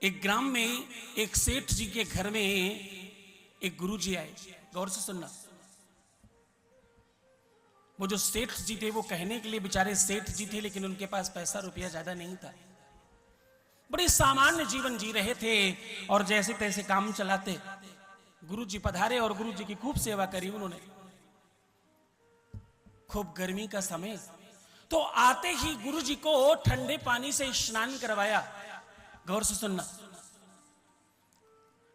एक ग्राम में एक सेठ जी के घर में एक गुरु जी आए। गौर से सुनना। वो जो सेठ जी थे वो कहने के लिए बेचारे सेठ जी थे, लेकिन उनके पास पैसा रुपया ज्यादा नहीं था। बड़े सामान्य जीवन जी रहे थे और जैसे तैसे काम चलाते। गुरु जी पधारे और गुरु जी की खूब सेवा करी उन्होंने। खूब गर्मी का समय, तो आते ही गुरु जी को ठंडे पानी से स्नान करवाया। गौर से सुनना।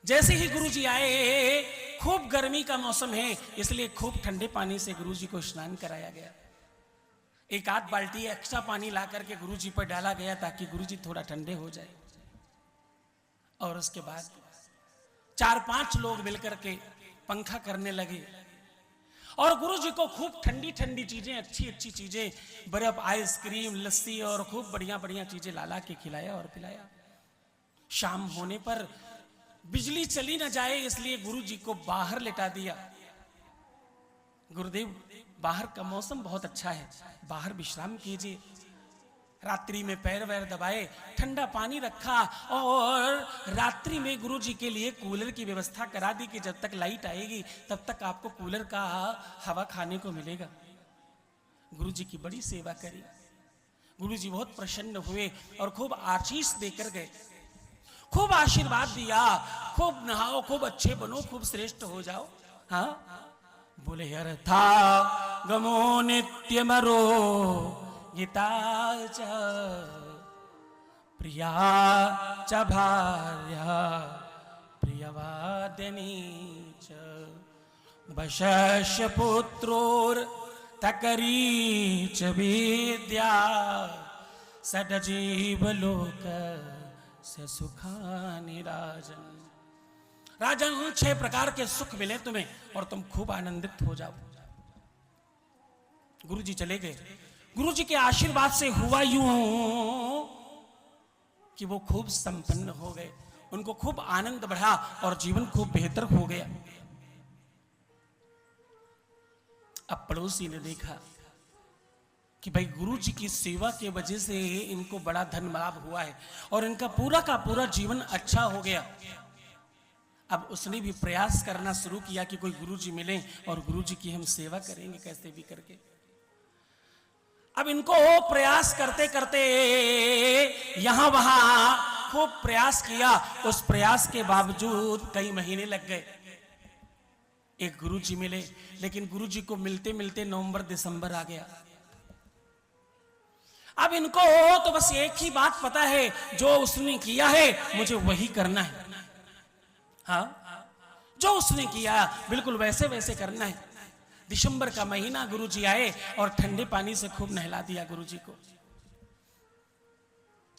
जैसे ही गुरु जी आए, खूब गर्मी का मौसम है इसलिए खूब ठंडे पानी से गुरु जी को स्नान कराया गया। एक आध बाल्टी एक्स्ट्रा पानी ला करके गुरु जी पर डाला गया ताकि गुरु जी थोड़ा ठंडे हो जाए। और उसके बाद 4-5 लोग मिलकर के पंखा करने लगे और गुरु जी को खूब ठंडी ठंडी चीजें, अच्छी अच्छी चीजें, बर्फ, आइसक्रीम, लस्सी और खूब बढ़िया बढ़िया चीजें लाला के खिलाया और पिलाया। शाम होने पर बिजली चली न जाए इसलिए गुरु जी को बाहर लेटा दिया। गुरुदेव, बाहर का मौसम बहुत अच्छा है, बाहर विश्राम कीजिए। रात्रि में पैर वैर दबाए, ठंडा पानी रखा और रात्रि में गुरु जी के लिए कूलर की व्यवस्था करा दी कि जब तक लाइट आएगी तब तक आपको कूलर का हवा खाने को मिलेगा। गुरु जी की बड़ी सेवा करी। गुरु जी बहुत प्रसन्न हुए और खूब आशीष देकर गए, खूब आशीर्वाद दिया। खूब नहाओ, खूब अच्छे बनो, खूब श्रेष्ठ हो जाओ। हाँ, बोले अर्था गमो नित्यमरो गीता च प्रिया च भार्या प्रियवादिनी च वशस्य पुत्रोर तकरी च विद्या सदजीव लोक से सुखानि राजन। राजन, 6 प्रकार के सुख मिले तुम्हें और तुम खूब आनंदित हो जाओ। गुरु जी चले गए। गुरु जी के आशीर्वाद से हुआ यूं कि वो खूब संपन्न हो गए, उनको खूब आनंद बढ़ा और जीवन खूब बेहतर हो गया। अब पड़ोसी ने देखा कि भाई गुरु जी की सेवा के वजह से इनको बड़ा धन लाभ हुआ है और इनका पूरा का पूरा जीवन अच्छा हो गया। अब उसने भी प्रयास करना शुरू किया कि कोई गुरु जी मिले और गुरु जी की हम सेवा करेंगे कैसे भी करके। अब इनको प्रयास करते करते यहां वहां खूब प्रयास किया। उस प्रयास के बावजूद कई महीने लग गए। एक गुरु जी मिले, लेकिन गुरु जी को मिलते मिलते नवंबर दिसंबर आ गया। अब इनको तो बस एक ही बात पता है, जो उसने किया है मुझे वही करना है। हाँ, जो उसने किया बिल्कुल वैसे वैसे करना है। दिसंबर का महीना, गुरु जी आए और ठंडे पानी से खूब नहला दिया गुरु जी को।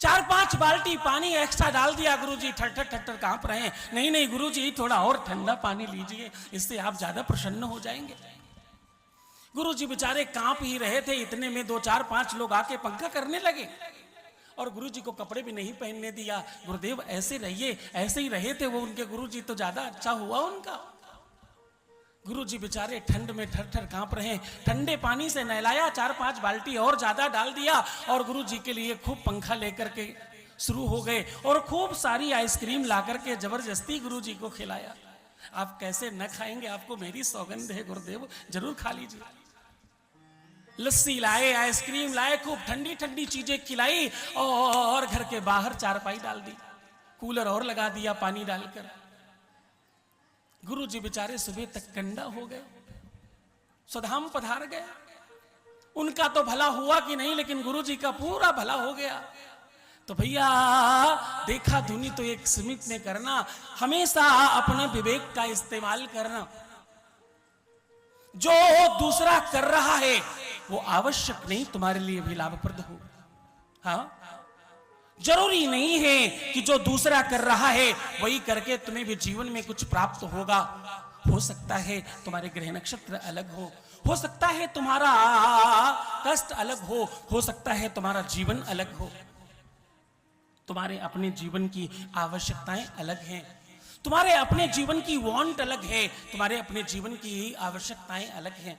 4-5 बाल्टी पानी एक्स्ट्रा डाल दिया। गुरु जी ठट्ठर ठट्ठर कांप रहे हैं। नहीं नहीं गुरु जी, थोड़ा और ठंडा पानी लीजिए, इससे आप ज्यादा प्रसन्न हो जाएंगे। गुरु जी बेचारे कांप ही रहे थे, इतने में 2-4-5 लोग आके पंखा करने लगे और गुरु जी को कपड़े भी नहीं पहनने दिया। गुरुदेव ऐसे रहिए, ऐसे ही रहे थे वो उनके गुरु जी, तो ज्यादा अच्छा हुआ उनका। गुरु जी बेचारे ठंड में ठर ठर कांप रहे हैं। ठंडे पानी से नहलाया, 4-5 बाल्टी और ज्यादा डाल दिया और गुरु जी के लिए खूब पंखा लेकर के शुरू हो गए और खूब सारी आइसक्रीम ला करके जबरदस्ती गुरु जी को खिलाया। आप कैसे न खाएंगे, आपको मेरी सौगंध है गुरुदेव, जरूर खा लीजिए। लस्सी लाए, आइसक्रीम लाए, खूब ठंडी ठंडी चीजें खिलाई और घर के बाहर चारपाई डाल दी, कूलर और लगा दिया पानी डालकर। गुरु जी बेचारे सुबह तक कंडा हो गए, स्वधाम पधार गए। उनका तो भला हुआ कि नहीं, लेकिन गुरु जी का पूरा भला हो गया। तो भैया देखा धुनी तो एक सीमित में करना, हमेशा अपने विवेक का इस्तेमाल करना। जो दूसरा कर रहा है वो आवश्यक नहीं तुम्हारे लिए भी लाभप्रद हो। हाँ, जरूरी नहीं है कि जो दूसरा कर रहा है वही करके तुम्हें भी जीवन में कुछ प्राप्त होगा। हो सकता है तुम्हारे ग्रह नक्षत्र अलग हो सकता है तुम्हारा कष्ट अलग हो सकता है तुम्हारा जीवन अलग हो। तुम्हारे अपने जीवन की आवश्यकताएं अलग हैं, तुम्हारे अपने जीवन की वांट अलग है, तुम्हारे अपने जीवन की आवश्यकताएं अलग हैं।